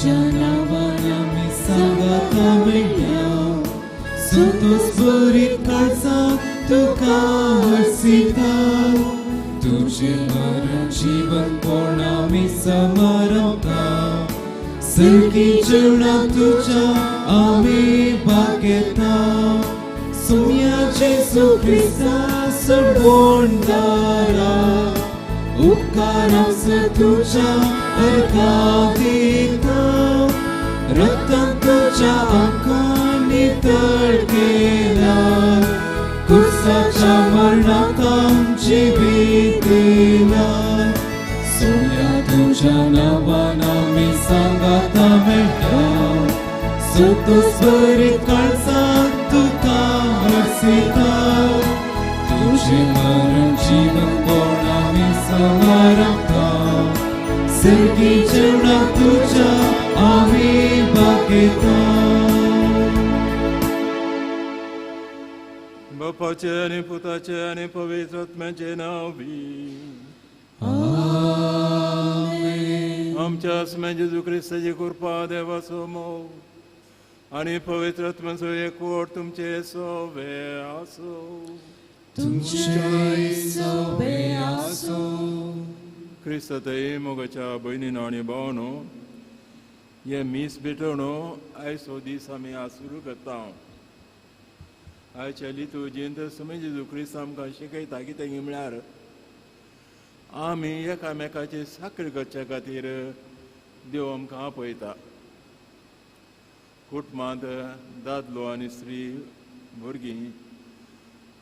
तुझ्या नावाने आम्ही सांगता मेळ्या संतोषभरीत काळजात तुका हसिता तुझे मरण जीवनपण आम्ही समरता सर्गी जेवणा तुझ्या आम्ही भाग घेता सोम्या जेसू ख्रिस्ता सोडवणदारा उपकारांस तुझ्या अर्घाविता रक्तान तुझ्या अंगांनी तळकेला क्रूसाच्या मरणात आमची जिवितेला सोम्या तुझ्या नावान आम्ही सांगता मेळ्या संतोषभरीत काळजात तुका हसिता तुझे मरण जीवनपण आम्ही समरता सर्गी जेवणा तुझ्या आम्ही भाग घेता बापाचे आणि पुताचे आणि पवित्र आत्म्याचे नावी आमेन. आमच्या आत्म्या जेजू ख्रिस्ताची कृपा देवाचो मोग आणि पवित्र आत्म्याचो एकवट तुमचे सोबे आसो तुमचे सोबे आसो. क्रिस्तय मोगाच्या भयणीनो आणि भावनो हे मीस भेटवणो आयचो दीस आमी आज सुरू करता आयच्या लितुर्जींत समय जेजू क्रिस्त आमकां शिकयता कितें म्हळ्यार आमी एकामेकाची साखर करचे खातीर देव आमकां आपयता कुटुंबांत दादलो आनी स्त्री भुरगीं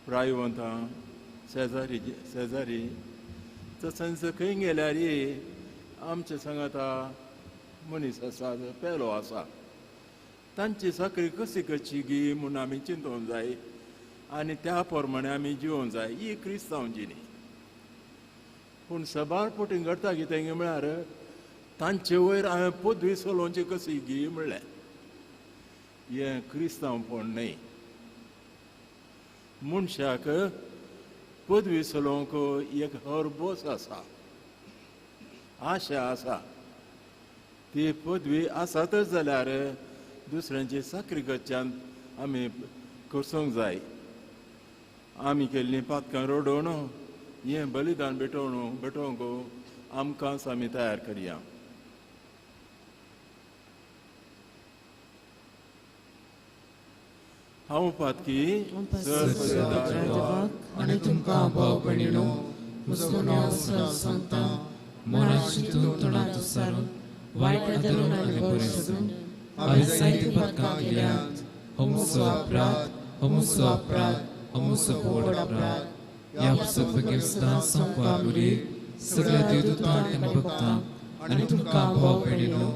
प्रायवंतां शेजारी तसंच खंय गेल्यार आमचे सांगाता मनीस आसा पेलो आसा तांची साखरी कशी करची गी म्हूण आमी चिंतूंक जाय आनी त्या प्रमाणे आमी जिवोंक जाय ही क्रिस्तांवांची न्ही पूण सबार पोटीन घडटा कितें म्हळ्यार तांचे वयर हांवें पदवी चलोवची कशी गी म्हणलें हें क्रिस्तांवपण न्ही मनशाक पदवी चलोवंक एक हरबोस आसा आशा आसा ती पदवी आसातच जाल्यार दुसऱ्यांची साखरी करच्यान आमी करसूंक जाय आमी केल्लीं पातकां रोडोवन हें बलिदान भेटोवंक आमकांच आमी तयार करया हांव पातकी आनी तुमकां भाव भयणीनो मुस्कोन सांगता मनात चिंतून तोंडात उसारून वायट धरून आनी बरें सजून हांवें जायतीं पातकां केल्यात हो मुसो व्हड अपराध ह्या सत्वगिरस्तां संपार उरी सगळ्या देवदूतांक आनी भक्तांक आनी तुमकां भाव भयणीनो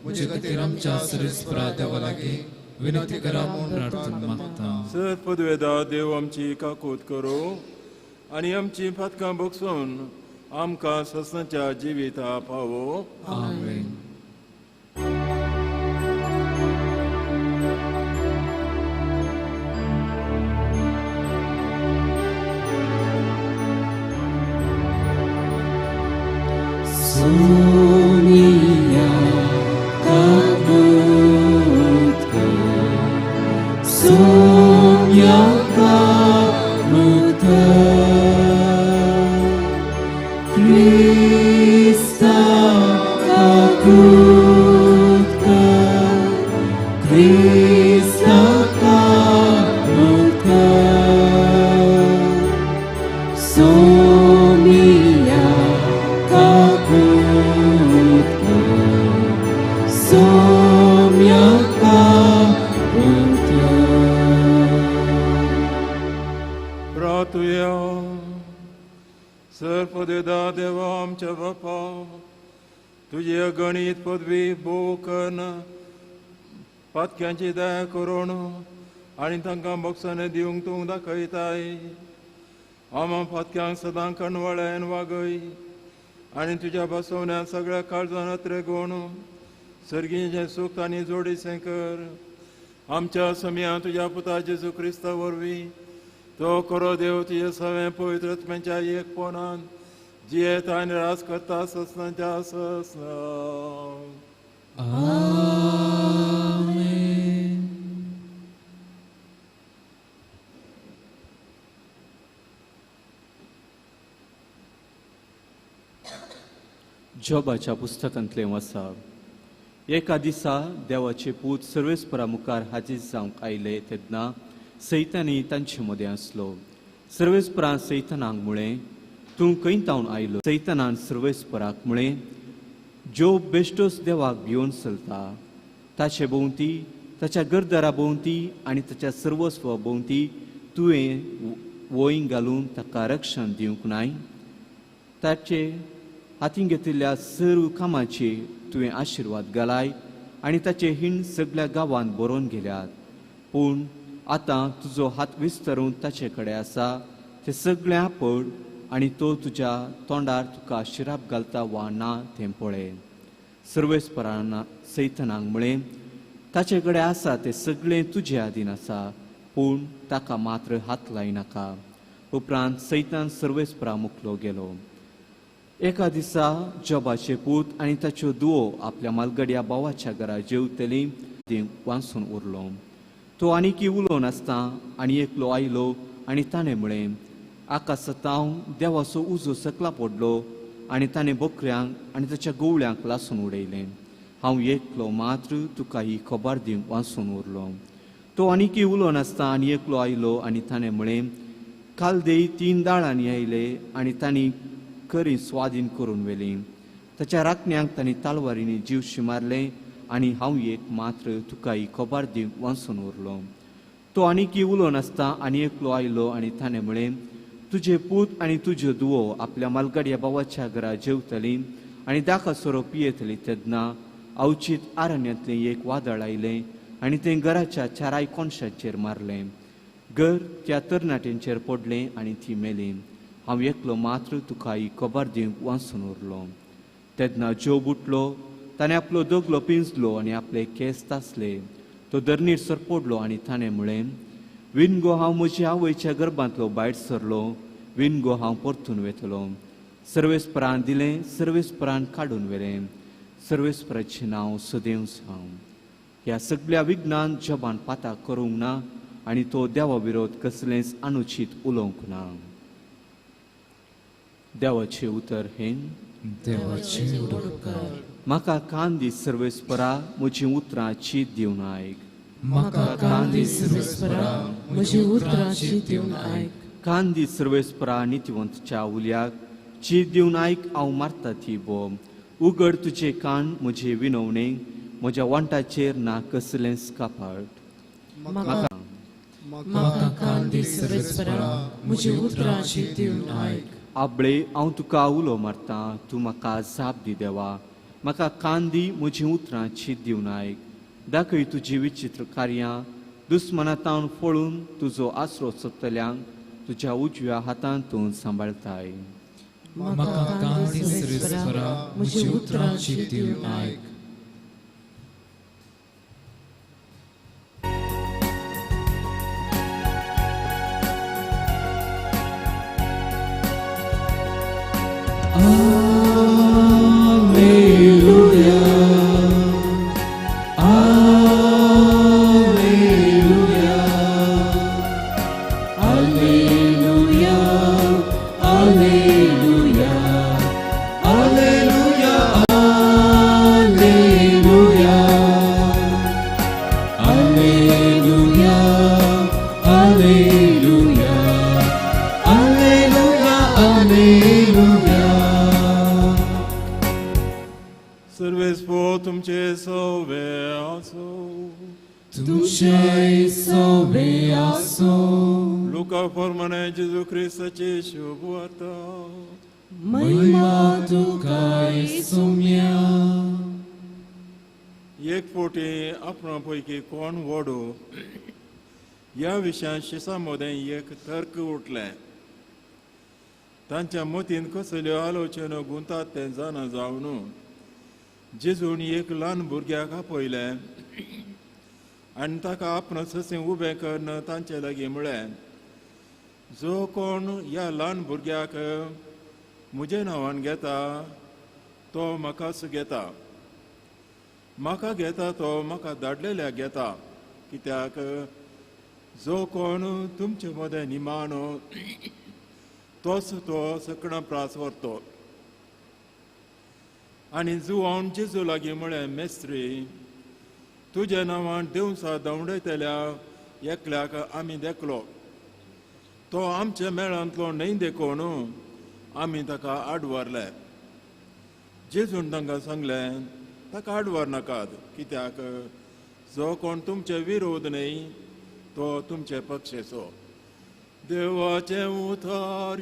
म्हजे खातीर आमच्या सर्वेस्परा देवा लागीं विनंती करा म्हूण प्रार्थना मागता सत पदवेदा देव आमची काकूत करो आनी आमची पातकां बगसून आमकां ससनाच्या जिविता पावो आमेन. सोनिया काकूत सोनिया काकूत Krista काकूत Krista काकूत सोनिया काकूत सोनिया काकूत प्रार्थुया सर पदवेदा देवा आमच्या बापा तुझी अगणित पदवी भोकन पातक्यांची दया करून आनी तांकां बक्षान दिवंक तूं दाखयताय आमा पातक्यांक सदां कणवळ्यान वागय आनी तुज्या बसवण्यात सगळ्या काळजान अत्रेगोण सर्गीचें सुख आनी जोडीचें कर आमच्या समया तुज्या पुता जेजू क्रिस्ता वरवीं तो करो देव तुजे सवें पवित्र आत्म्याच्या एकपणान जियेता आनी रास करता ससनाच्या ससना जोबाच्या पुस्तकांतलें वचप. एका दिसा देवाचे पूत सर्वेस्परा मुखार हाजीर जावंक आयले तेन्ना सैतानी तांचे मदें आसलो. सर्वेस्परान सैतानाक म्हळें, तूं खंय तावन आयलो? सैतानान सर्वेस्पराक म्हळें, जोब बेश्टोच देवाक भिवन चलता. ताचे भोंवती, ताच्या घरदारा भोंवती आनी ताच्या सर्वस्वा भोंवती तुवें वोयी घालून ताका रक्षण दिवंक नाय. ताचे हातीन घेतिल्ल्या सर्व कामाची तुवें आशिर्वाद घालाय आनी ताचे हिण सगळ्या गांवांत बरोवन गेल्यात. पूण आतां तुजो हात विस्तारून ताचे कडेन आसा तें सगळें आपड आनी तो तुज्या तोंडार तुका शिराप घालता वा ना तें पळय. सर्वेस्परान सैतानाक म्हळें, ताचे कडेन आसा तें सगळें तुजे आदीन आसा, पूण ताका मात्र हात लायनाका. उपरांत सैतान सर्वेस्परा मुखलो गेलो. एका दिसा जोबाचे पूत आनी ताच्यो दुवो आपल्या मालगड्या भावाच्या घरा जेवतलीं वांसून उरलो. तो आनीकी उलोवन आसता आनी एकलो आयलो आनी ताणें म्हळें, आकाशांत हांव देवाचो उजो सकला पडलो आनी ताणें बकऱ्यांक आनी ताच्या गोवळ्यांक लासून उडयलें. हांव एकलो मात्र तुका ही खबर दिवंक वांसून उरलो. तो आनीकी उलोवन आसता आनी एकलो आयलो आनी ताणें म्हळें, कालदेय 3 दाळांनी आयले आनी तांणी खरी स्वाधीन करून व्हेली. ताच्या राखण्यांक तांणी तालवारींनी जीवशी मारले आनी हांव एक मात्र तुका ही खबर दिवंक वांसून उरलो. तो आनीकी उलोवन आसता आनी एकलो आयलो आनी ताणें म्हळें, तुजे पूत आनी तुज्यो दुवो आपल्या मालगाड्या भावाच्या घरा जेवतलीं आनी दाखा सोरो पियेतलीं तेन्ना अवचीत आरण्यांतलें एक वादळ आयलें आनी तें घराच्या 4 कोनशांचेर मारलें. घर त्या तरणाट्यांचेर पडलें आनी तीं मेलीं. हांव एकलो मात्र तुका ही खबर दिवंक वांसून उरलो. तेन्ना जोब उठलो, ताणें आपलो दोगलो पिंजलो आनी आपले केस तासले. तो धरणीर सरपडलो आनी ताणें म्हळें, विणगो हांव म्हज्या आवयच्या गर्भांतलो भायर सरलो, विणगो हांव परतून वेतलो. सर्वेस्परान दिलें, सर्वेस्परान काडून व्हेलें. सर्वेस्पराचें नांव सदैव जावं. ह्या सगळ्या विघ्नान जोबान पाता करूंक ना आनी तो देवा विरोध कसलेंच अनुचित उलोवंक ना. देवाचें उतर हें, देवाचे उपकार. म्हाका कान दी सर्वेस्परा, म्हजीं उतरां चीत दिवन आयक. म्हाका कान दी सर्वेस्परा, म्हजी उतरां चीत दिवन आयक. कान दी सर्वेस्परा नितिवंतच्या उल्याक, चीत दिवन आयक हांव मारता ती बोब. उगड तुजे कान म्हजे विनवणे, म्हज्या वांटाचेर ना कसलेंच कापाट. म्हाका कान दी सर्वेस्परा, म्हजी उतरां चीत दिवन आयक. आबळे हांव तुका उलो मारता, तूं म्हाका जाप दी देवा. म्हाका कान दी, म्हजीं उतरां चीत दिवन आयक. दाखय तुजी विचित्र कार्यां, दुस्मनांतावन पळून तुजो आसरो सोदतल्यांक तुज्या उजव्या हातान तूं सांबाळताय. म्हाका कान दी सर्वेस्परा, म्हजी उतरां चीत दिवन आयक. सर्वेस्पो तुमचे सवे आसो. तुमचे सवे आसो. लुका फॉर्माने जेजू ख्रिस्ताची शुभ वार्ता. महिमा तुका येसुम्या. एक फावटी आपणा पैकी कोण वडो ह्या विशयान शिसा मदें एक तर्क उठलें. तांच्या मतीन कसल्यो आलोचनो गुंतात तें जाणा जावन जेजून एक ल्हान भुरग्याक आपयलें आनी ताका आपणा ससे उबें करून तांचे लागीं म्हळें, जो कोण ह्या ल्हान भुरग्याक म्हज्या नांवान घेता तो म्हाकाच घेता. म्हाका घेता तो म्हाका धाडलेल्या घेता. कित्याक जो कोण तुमचे मदें निमाणो तोच तो सकणा प्रास व्हरतो. आनी जुवान जेजू लागीं म्हळें, मेस्त्री, तुज्या नांवान देवसा दवडयतल्या एकल्याक आमी देखलो. तो आमच्या मेळांतलो न्हय देखून आमी ताका आडवारले. जेजून तांकां सांगलें, ताका आडवार नाकात, कित्याक जो कोण तुमचे विरोध न्हय तो तुमचे पक्षेचो. देवाचें उतार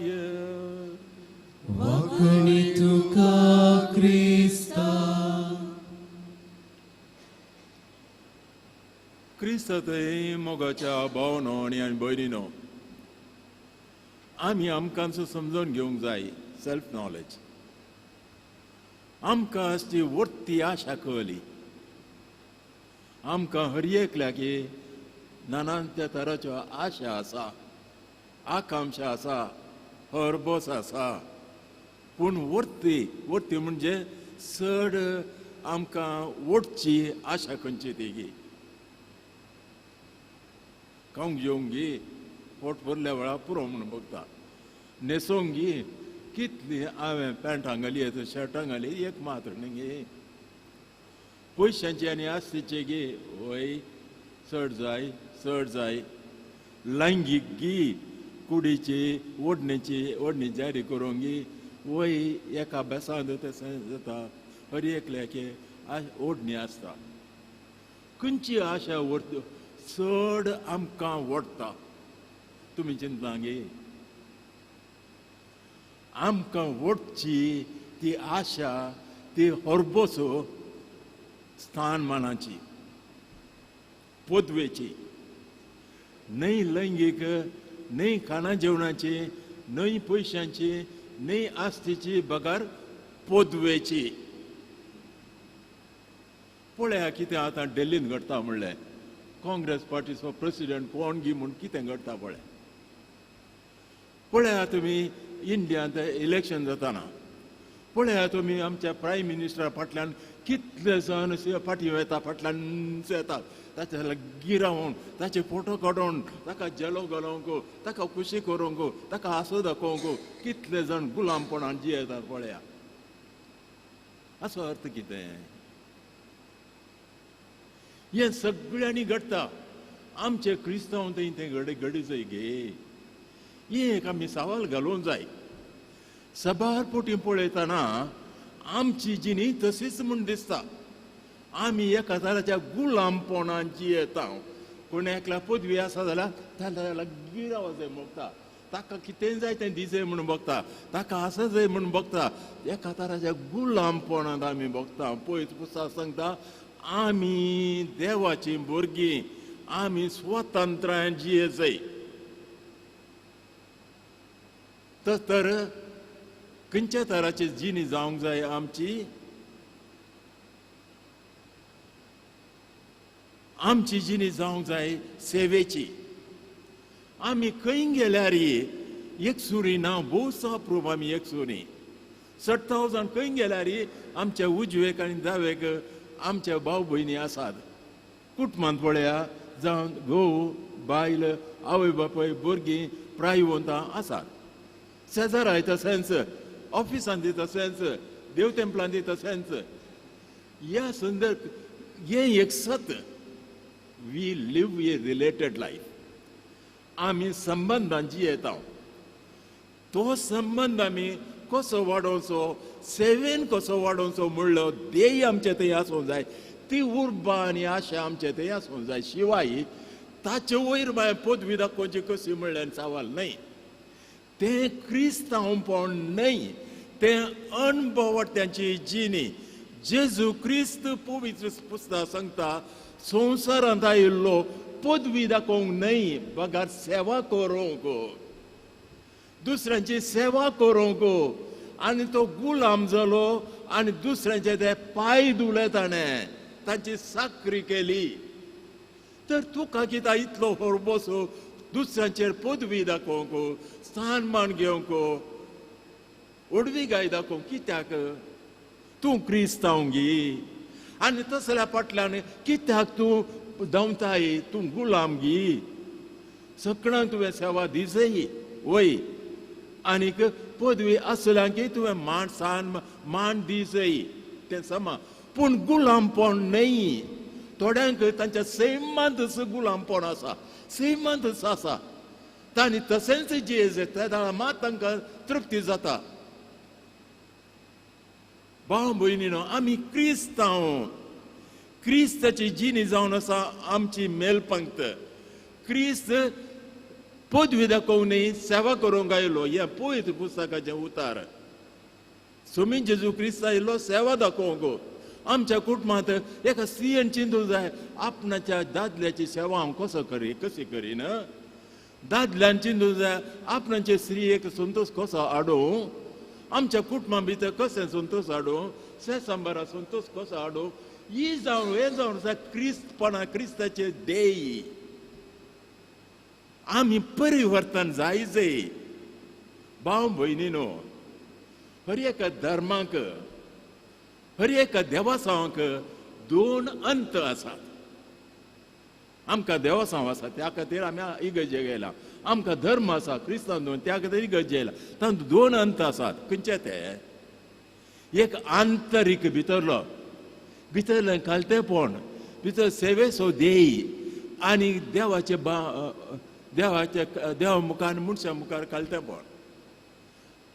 वाकणी तुका क्रिस्ता. क्रिस्तांतय मोगाच्या भावनो आनी भयणीनो, आमी आमकांचो समजून घेवंक जाय सेल्फ नॉलेज. आमकां असली वर्ती आशा कळली. आमकां हर एकल्याकी नानांत्या तराच्यो आशा आसा, आकांक्षा आसा, हरबोस आसा. पूण वर्ती म्हणजे चड आमकां ओडची आशा खंयची तेगी. खावंक जेवंक गी, पोट भरल्या वेळा पुरो म्हणून बघता. न्हेसोंक गी, कितली हांवें पॅन्टां घाली शर्टां घाली, एक मात्र न्ही. पयशांची आनी आस्तीची गी, वय चड जाय. लैंगीक गी, कुडीची ओडणी जारी करूंक गी, वय एका बेसांत तशें जाता. हर एकल्याके ओडणी आसता. खंयची आशा चड आमकां ओडटा तुमी चिंतला गे. आमकां ओडची ती आशा, ती हरबोसो स्थानमानाची, पदवेची, न्हय लैंगीक, न्हय खाणा जेवणाची, न्हय पयशांची, न्हय आस्तीची, बगार पदवेची. पळया कितें आतां दिल्लींत घडटा म्हणलें. काँग्रेस पार्टीचो प्रेसिडेंट कोण गी म्हूण कितें घडटा पळया तुमी. इंडियांत इलेक्शन जाताना पळया तुमी आमच्या प्रायम मिनिस्टरा फाटल्यान कितले जण फाटी येता, फाटल्यान येता. ताचे गिरावन, ताचे फोटो काडून ताका जेलो घालोवंक, ताका खुशी करूंक, ताका आसो दाखोवंक कितले जण गुलामपणान जियेतात पळया. हाचो अर्थ कितें? हें सगळ्यांनी घडटा. आमचे क्रिस्तांव थंय घडीचंय गे. एक आमी सवाल घालूंक जाय. सबार पोटी पळयतना आमची जिणी तशीच म्हूण दिसता. आमी एका तराच्या गुलामपणान जियेता. कोण एकल्या पदवी आसा जाल्यार गिराव जाय बघता. ताका कितें जाय तें दिसय म्हणून बघता. ताका आसा जाय म्हणून बघता. एका तराच्या गुलामपणांत आमी बघता. पळय पुस्तक सांगता, आमी देवाची भुरगीं, आमी स्वतंत्रान जियेचय. तर खंयच्या तराची जिणी जावंक जाय आमची? आमची जिणी जावंक जाय सेवेची. आमी खंय गेल्यार एक सुरी ना, भोवसा प्रूफ आमी एक सुरी. 60,000 खंय गेल्यार आमच्या उजवेक आनी दावेक आमच्या भाव भयणी आसात. कुटुंबांत पळया, जावं घोव बायल, आवय बापूय, भुरगीं, प्रायवंतां आसात. शेजाराय तशेंच, ऑफिसांत तशेंच, देव तेंपलांत तशेंच. ह्या संदर्भ हें एक सत. We live a related life. आमी संबंदान जियेता. तो संबंद आमी कसो वाडोवचो, सेवेन कसो वाडोवचो म्हणलो ध्येय आमचे थंय आसूंक जाय. ती उर्बा आनी आशा आमचे थंय आसूंक जाय. शिवाय ताचे वयर पदवी दाखोवची कशी म्हणल्यार सवाल न्हय. तें क्रिस्तांवपण न्हय, तें अणभवार्थ्यांची जिणी. जेजू क्रिस्त पवित्र पुस्तक सांगता, संवसारांत आयिल्लो पदवी दाखोवंक न्हय, बगार सेवा करूंक, दुसऱ्यांची सेवा करूंक. आनी तो गुलाम जालो आनी दुसऱ्यांचे ते पांय धुले ताणें, तांची साकरी केली. तर तुका कित्याक इतलो हरबोसो दुसऱ्यांचेर पदवी दाखोवंक, स्थानमान घेवंक, उडवी गाय दाखोवंक? कित्याक? तूं क्रिस्तांव गी. आनी तसल्या फाटल्यान कित्याक तूं धांवताय? तूं गुलाम गी. सगळ्यांक तुवें सेवा दिसय वय. आनीक पदवी आसल्यांकी तुवें मान दिसय. तें समा पूण गुलामपण नाही थोड्यांक तांच्या सैमांत गुलामपण आसा सैमांत आसा तांणी तशेंच जेज त्या मात तांकां तृप्ती जाता भाव भयणीनो आमी क्रिस्तांव क्रिस्ताची जिणी जावन आसा आमची मेलपंक्त क्रिस्त पदवी दाखोवनी सेवा करूंक आयलो हे पळयत पुस्तकाचें उतार सोमी जेजू क्रिस्त आयलो सेवा दाखोवंक आमच्या कुटुंबांत एका स्त्रियेन चिंतूंक जाय आपणाच्या दादल्याची सेवा हांव कशी करीन दादल्यान चिंतूंक जाय आपणाचे स्त्रियेक संतोष कसो हाडूं आमच्या कुटुंबा भितर कशें संतोष हाडूं शेजांबारा संतोष कसो हाडूं हे जावन क्रिस्तपणा क्रिस्ताचे देय आमी परिवर्तन जायचे भाव भयणीनो हर एका धर्माक हर एका देवासावाक दोन अंत आसात आमकां देवासांव आसा त्या खातीर आमी इगर्जेक गेला आमकां धर्म आसा क्रिस्तांव दोन त्या खातीर इगर्जे येयला तातूंत दोन अंत आसात खंयचे ते एक आंतरीक भितरलें कालतेपण भितर सेवेचो देय आनी देवा मुखार मनशा मुखार कालतेपण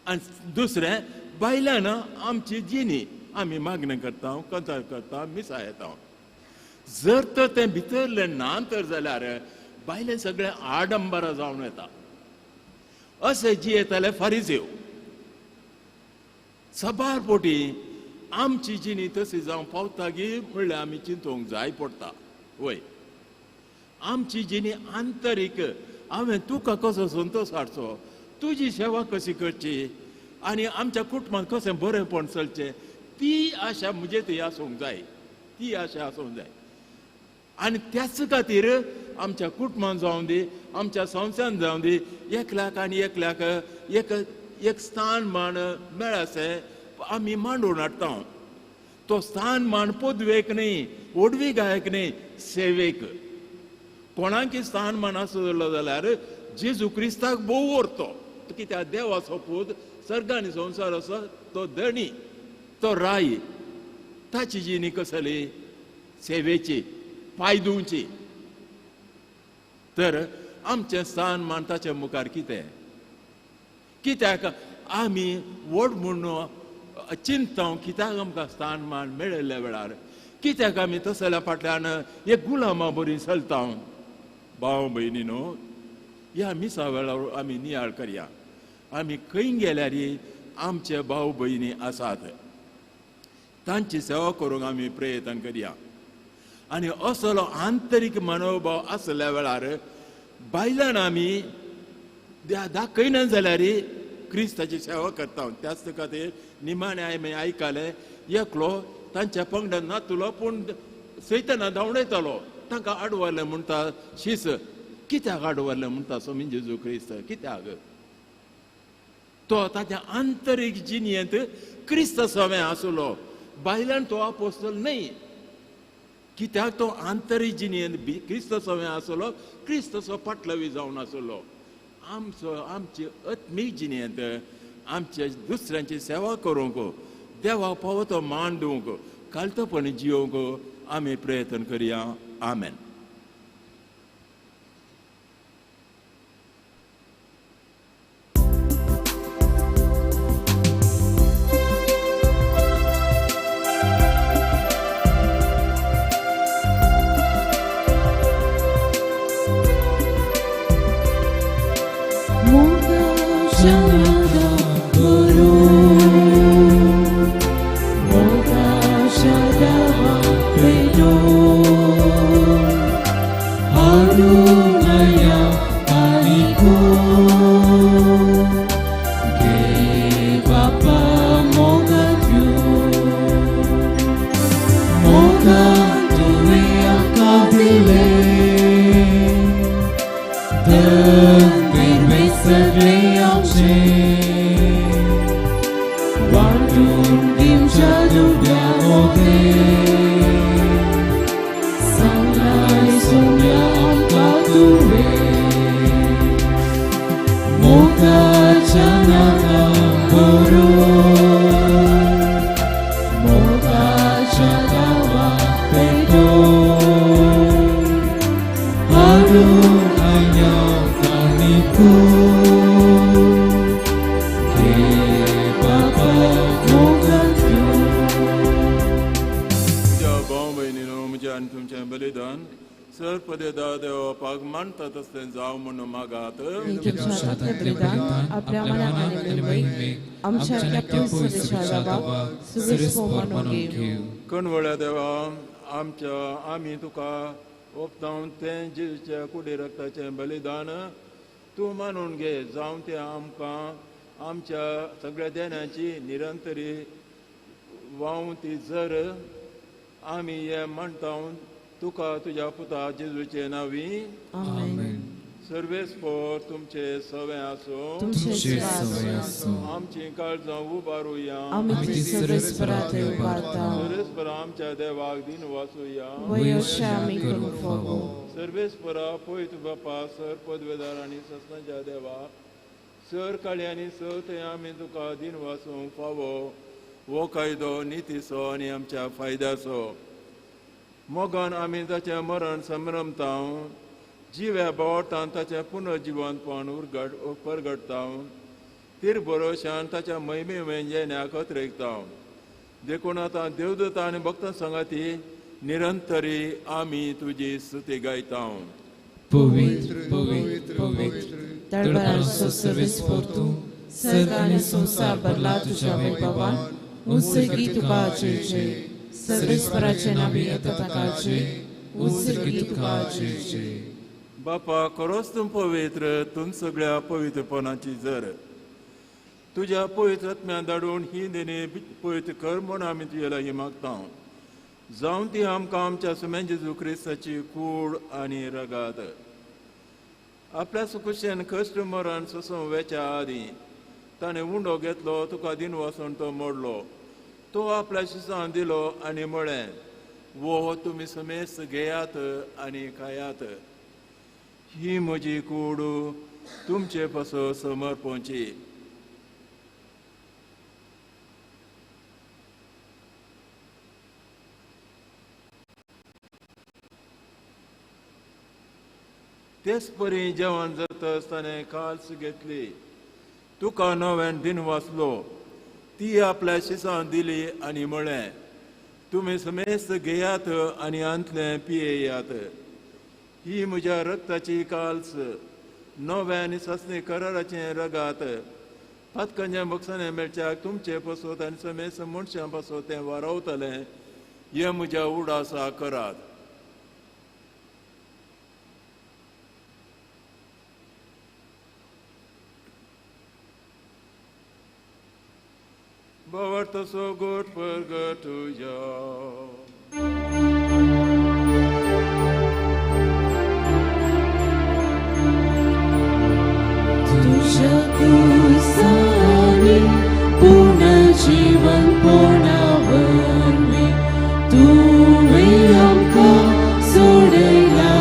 आनी दुसरें बायलान आमची जिणी आमी मागणी करता कंचार करता मिसा येता जर तर तें भितरलें ना तर जाल्यार बायलें सगळें आडंबरां जावन येता अशें जियेताले फारिझेव सबार पोटी आमची जिणी तशी जावं पावता गी म्हणल्यार आमी चिंतूंक जाय पडटा वय आमची जिणी आंतरीक हांवें तुका कसो संतोष हाडचो तुजी सेवा कशी करची आनी आमच्या कुटुंबांत कशें बरेंपण चलचें ती आशा म्हजे थंय आसूंक जाय ती आशा आसूंक जाय आनी त्याच खातीर आमच्या कुटुंबांत जावं दी आमच्या संस्थान जावं दी एकल्याक आनी एकल्याक एक स्थान मान मेळासे आमी मांडून हाडटा तो स्थान मान पदवेक न्ही ओडवी गायक न्ही सेवेक कोणाकी स्थान मान आसलो जाल्यार जेजू क्रिस्ताक भोव व्हरतो कित्याक देवाचो पूत सर्ग आनी संवसार आसा तो धणी तो राय ताची जिणी कसली सेवेची पायदूची तर आमचें स्थान मान ताच्या मुखार कित्याक आमी व्हड म्हणून चिंता कित्याक आमकां स्थान मान मेळिल्ल्या वेळार कित्याक आमी तसल्या फाटल्यान एक गुलामा बरी चलता भाव भयणीनो ह्या मिसा वेळार आमी नियाळ करया आमी खंय गेल्यार आमचे भाव भयणी आसात तांची सेवा करूंक आमी प्रयत्न करया आनी असलो आंतरीक मनोभाव आसल्या वेळार बायलान आमी दाखयना जाल्यार क्रिस्ताची सेवा करता त्याच खातीर निमाणे आमी आयकलें एकलो तांच्या पंगडान नातुलो पूण सैताना धांवडयतालो तांकां आडवरलें म्हणटा शीस कित्याक आडवरलें म्हणटा स्वामी जेजू क्रिस्त कित्याक तो ताच्या आंतरीक जिणयेंत क्रिस्त सवें आसलो बायलान तो आपोस्तल न्ही कित्याक तो आंतरीक जिणयेंत क्रिस्त सवें आसलो क्रिस्तचो पाटलवी जावन आसलो आमची आत्मीक जिणयेंत आमचे दुसऱ्यांची सेवा करूंक देवा फावो तो मान दिवंक कालतपणी जियोवंक आमी प्रयत्न करया आमेन Moga आमच्या गावा पेटो हाडून आया कानिको घे बाबा मोगात घेऊ. तुझ्या भाव बहिणीनो म्हज्या आनी तुमचें बलिदान सरपदे देवापाक मानता तसलें जावं म्हणून मागात. तुमच्या हातातले बलिदान आपल्या मनात आलेले वैक आमच्या पवित्र स्वदेशाला सुवेस्पो म्हणून घेऊ. कणवळ्या देवा आमी तुका ओपतावन तें जेजूच्या कुडी रक्ताचें बलिदान तूं मानून घे जावं तें आमकां आमच्या सगळ्या देण्याची निरंतरी वाहूं ती जर आमी हे मानता तुका तुज्या पुता जेजूचे नांवी आमेन. सर्वेस्पोर तुमचे सवय आसूं तुमचे सवय आसूं. आमची काळजां उबारुया आमी सर्वेस्परात उबारता सर्वेस्पर आमच्या देवाक दिन वाचुया वयोशे आमी करूंक फावो. सर्वेस्परा पळयत बापा सर पदवेदार आनी ससनाच्या देवा सर काळी आनी सवते आमी तुका दिन वाचूंक फावो. हो कायदो नितीचो आनी आमच्या फायद्याचो. मोगान आमी ताचें मरण संभ्रमता जिव्या बावटान ताचें पुनर्जिवंतपण परगडता. तिर भरोशान ताच्या महिमे वेंजेन्याक अत्रेकता. देखून आतां देवदूत आनी भक्तां संगाती निरंतरी आमी तुजी स्तुती गायता. पवित्र पवित्र पवित्र दरबाराचो सर्वेस्पोर तूं सर्ग आनी संवसार भरला तुज्या वैभवान. उंचगी तुका जय सर्वेस्पराचे नांवी येता ताका जय. उंचगी तुका जय. बापा खरोच तूं पवित्र तूं सगळ्या पवित्रपणाची जर तुज्या पवित्र आत्म्या धाडून ही देणी पवित्र कर म्हूण आमी तुजे लागीं मागता. जावं ती आमकां आमच्या सुम्या जेजू क्रिस्ताची कूड आनी रगात. आपल्या सुकुशेन कश्ट मरण सोंसूं वेच्या आदीं ताणें उंडो घेतलो तुका दिन वाचून तो मोडलो. तो आपल्या शिसांत दिलो आनी म्हळें वो तुमी समेस्त घेयात आनी खायात. ही म्हजी कूड तुमचे पासो समर्पणची. तेच परी जेवण जातच ताणें काल्स घेतली. तुका नव्यान दिन वाचलो ती आपल्या शिसांत दिली आनी म्हळें तुमी समेस्त घेयात आनी अंतलें पियेयात. ही म्हज्या रक्ताची काल्स नव्यान ससणी कराराचें रगात. पातकांच्या बक्षांनी मेळच्याक तुमचे पासोत आनी समेस्त मनशां पासोत तें वारवतलें. हें म्हज्या उडासा करात. Bavarta so good purgatoria. तुझ्या कुसानी पुनर्जीवन पोरणावर मी तुवें आमकां सोडला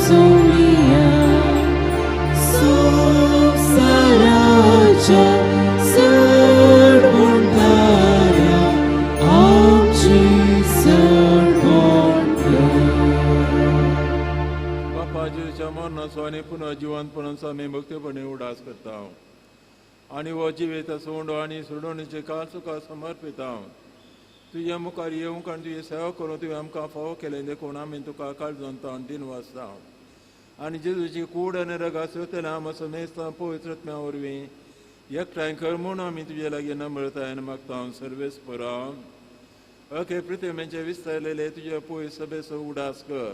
सोमिया. संवसाराच्या मरणाचो आनी पुन्हा जिवंतपणाचो आमी भक्तीपणे उडास करता. आनी हो जिवेत सोंडो आनी सोडोवणेचे काल तुका समर्पिता. तुज्या मुखार येवंक आनी तुजी सेवा करून तुवें आमकां फावो केलें देखून आमी तुका काळजांता दिन वाचता. आनी जेजूची कूड आनी रगा सवतेलें आमी समेस्त पवित्र आत्म्या वरवीं एकठांय कर म्हूण आमी तुजे लागीं नम्रतायेन मागता. सर्वेस्परा अखे पृथ्वीचे विस्तारलेले तुजे पवित्र सभेचो उडास कर.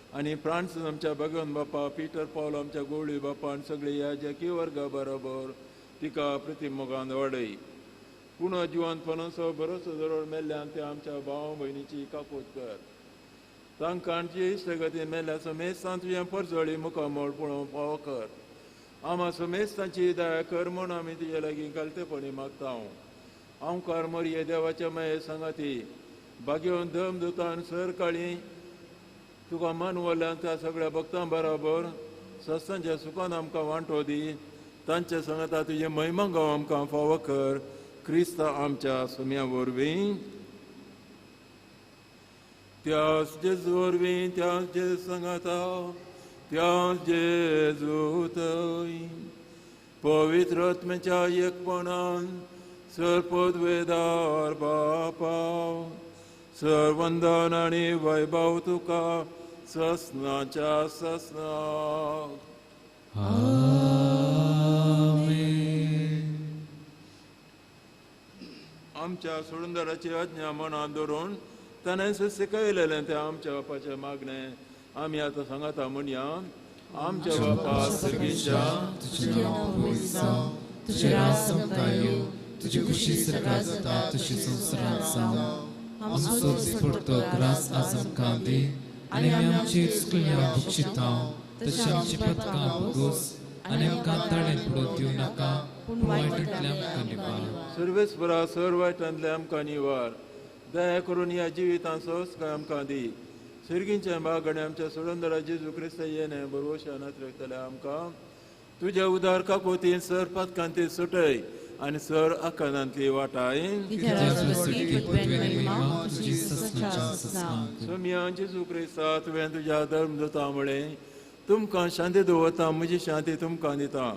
आनी फ्रांस आमच्या भगवन बापा पिटर पॉल आमच्या गोवळी बापा आनी सगळे याजकी वर्गा बरोबर तिका प्रतिमोगान वाडय. पुणो जिवंतपणाचो बरोसो जरोड मेल्ल्यान ते आमच्या भाव भयणीची काकूट कर. तांकां जी इश्टगती मेल्ल्या समेस्तां तुजें परजळी मुखामोळ पळोवंक फावो कर. आमा समेस्तांची दया कर म्हूण आमी तुजे लागीं घालतेपणी मागता. आमकार मोरये देवाच्या माये सांगाती भाग्यवन धम दुतान सर काळी तुका मन वल्ल्यान त्या सगळ्या भक्तां बरोबर सत्सांच्या सुखान आमकां वांटो दी. तांच्या सांगाता तुजे महिमा गांव आमकां फावो कर. क्रिस्त आमच्या सुम्या वरवीं त्याच जेजू वरवीं त्याच जेजू सांगाता त्याच जेजू थंय पवित्र आत्म्याच्या एकपणान सर्पद्वेदार बापा सर्वंदन आनी वैभव तुका ससनाच्या ससनाक. आमच्या सुंदराची आज्ञा मनान दवरून ताणें शिकयलेलें तें आमच्या बापाचें मागणें आमी आतां सांगाता म्हणया. आमच्या बापा सर्गीच्या तुझें नांव पवित्र जावं, तुजें राज सदां येवं, तुजी खुशी सदां जाता तशी संवसारांत जावं. आमचो दिसपडटो ग्रास आज आमकां दी आनी आमचीर चुकल्यां बक्षिता तशी आमची पथकां भोगोस आनी आमकां ताळें पडोवंक दिवं नाका पूण वायटांतल्यान आमकां निवार. सर्वेस्परा सर्व वायटांतले आमकां निवार. दया करून ह्या जिवितां संस्कार आमकां दी. सर्गींचे मागणे आमच्या सुरंदरा जेजू क्रिस्त येणे बरोवशान रखतले आमकां तुज्या उदार काकोतीन सर पथकांती सुटय आनी सर आकांतांतली वाटाय. सोम्या जेजू क्रिस्ता तुवें तुज्या धर्मदूता मुळें तुमकां शांती दवरता म्हजी शांती तुमकां दिता.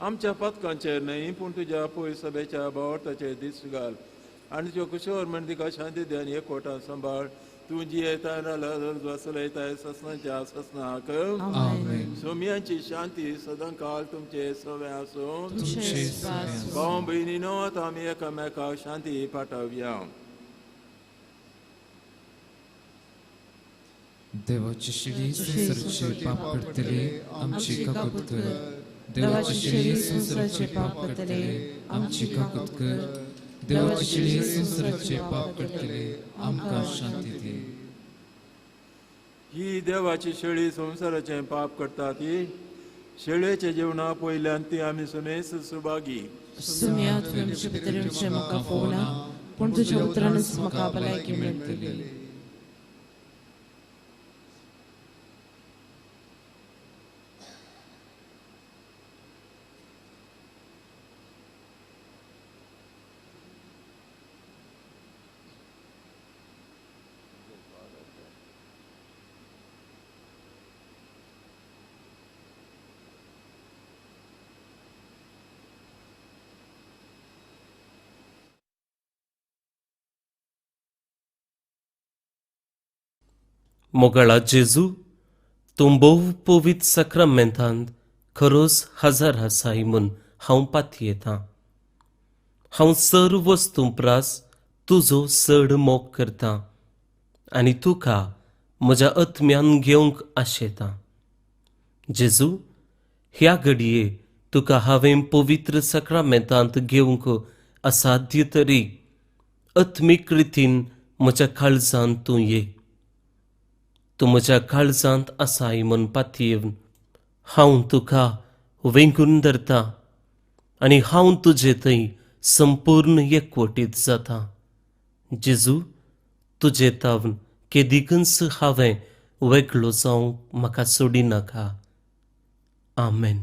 आमच्या पथकांचेर न्हय पूण तुज्या पळय सभेच्या भावार्थाचेर दीस घाल आनी त्यो कुशोर म्हण तिका शांती दी आनी एकवटान सांबाळ. तूं जी येताय वसलयताय ससनाच्या ससनाक. सोम्याची शांती सदां काल तुमचे सवे आसूं. भाव भयणीनो आतां आमी एकामेकाक शांती पाठवया. देवाची शिडी संवसाराचे पाप करतले आमची काकूत कर. देवाची शिडी संवसाराचे पाप करतले आमची काकूत कर. देवाची शिडी संवसाराचे पाप करतले आमकां शांती दी. ही देवाची शेळी संवसाराचें पाप करता ती शेळयेच्या जेवणा पयल्यान ती आमी सुमेस सुभागी. सुम्या तुवें म्हजे भितरचे म्हाका फोवना पूण तुज्या उतरानच म्हाका भलायकी मेळटली. मोगळा जेजू तूं भोव पवित्र सक्रामेंतांत खरोच हजर आसाय म्हूण हांव पातयेतां. हांव सर्व वस्तू प्रास तुजो चड मोग करतां आनी तुका म्हज्या आत्म्यान घेवंक आशेतां. जेजू ह्या घडये तुका हांवें पवित्र सक्रामेंतांत घेवंक असाध्य तरी आत्मीक रितीन म्हज्या काळजांत तूं ये. तूं म्हज्या काळजांत आसाय म्हूण पातयेवन हांव तुका वेंगून धरतां आनी हांव तुजे थंय संपूर्ण एकवटीत जातां. जेजू तुजे तावन केदिकच हांवें वेगळो जावंक म्हाका सोडी नाका. आमेन.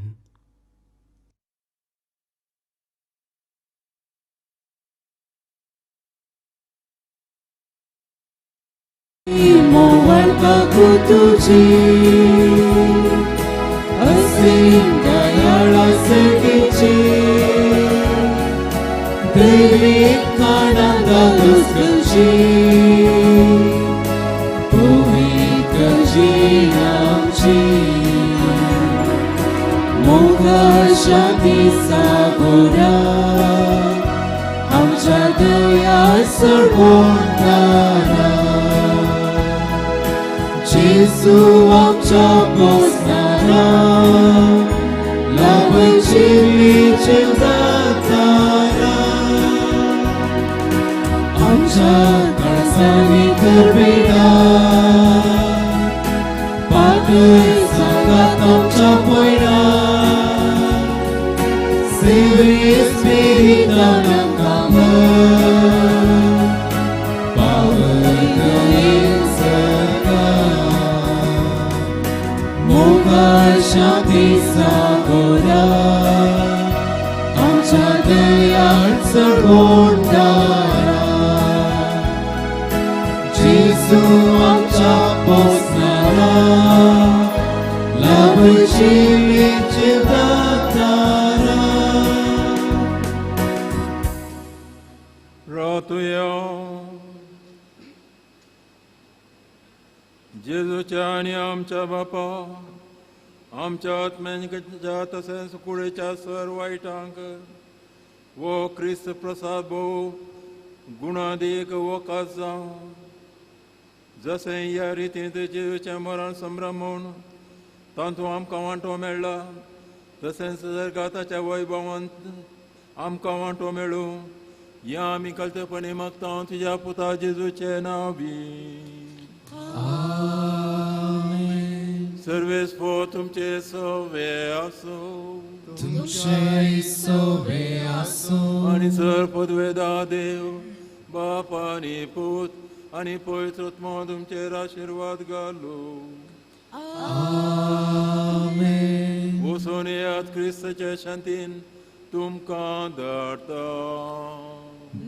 शांती सागोरा आमच्या दया सरवणारा जेजू आमच्या पोसणारा लाभची जीवदातारा आमच्या काळजांनी करबेडा पातळ सांगात आमच्या पयडा Espíritu power Moga Shanti Sagora Amcha Dayat Sarvondara Jesus poznala, lavă și niciodată. Ratuja Jezuच्या आणि आमच्या बापा आमच्या आत्म्यांच्या तसेच कुळेच्या सर्व वाईटांक वो ख्रिस्त प्रसाद भोव गुणादीक वकास जावं जसे ह्या रितीन जेजूचें मरण संभ्रमून तातूंत आमकां वांटो मेळ्ळा तशेंच जगाताच्या वैभवांत आमकां वांटो मेळूं या आमी कल्तपणे मागता तुझ्या पुता जेजूचे नावी सर्वेस्पो तुमचे सवे आसो तुमचे सोवे आसो आणि सर पदवेदा देव बाप आणि पूत आणि पवित्रत्मा तुमचेर आशीर्वाद घालो आमेन. वचून येयात क्रिस्ताचे शांतीन तुमकां धाडटा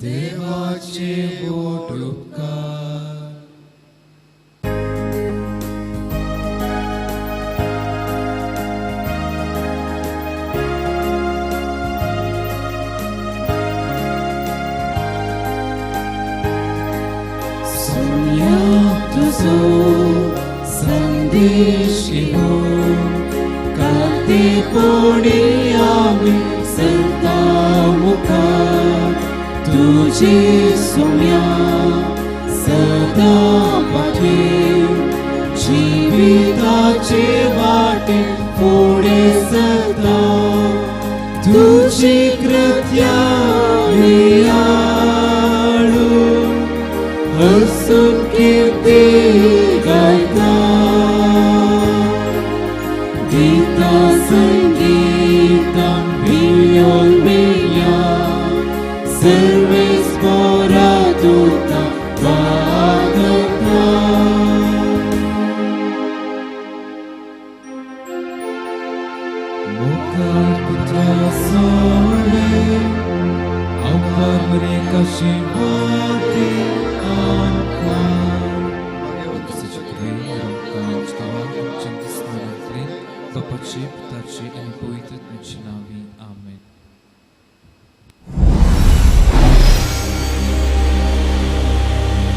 देवाचे बोट उपकार. तुझो संदेश घेऊन काते कोणी आम्ही सदा मुखार तुझी सोम्या सदा पाठीव जीविताचे वाटे पुढे सदा तुझी कृत्या नियाळू हसून कीर्ती गायता गीता संगीता मिळून मिळ्या सर्वे स्मरा दूता वागता मुखार पुत्रा सोडे अमरे कशी वाटे Bapaci, Ptaci, Anipoite,